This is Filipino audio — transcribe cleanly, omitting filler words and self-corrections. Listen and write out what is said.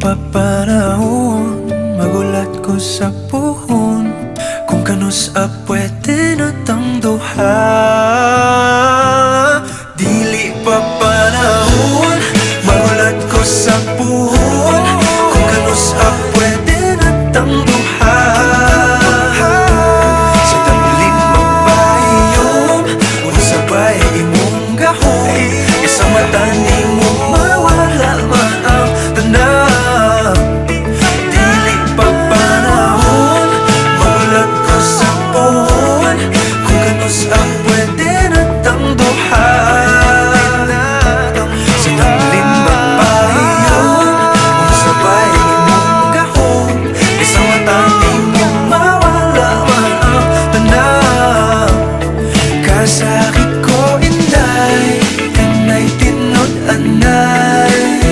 pa panahon, magulat ko sa puhon kung kanus pwede na tang duha. Dili pa panahon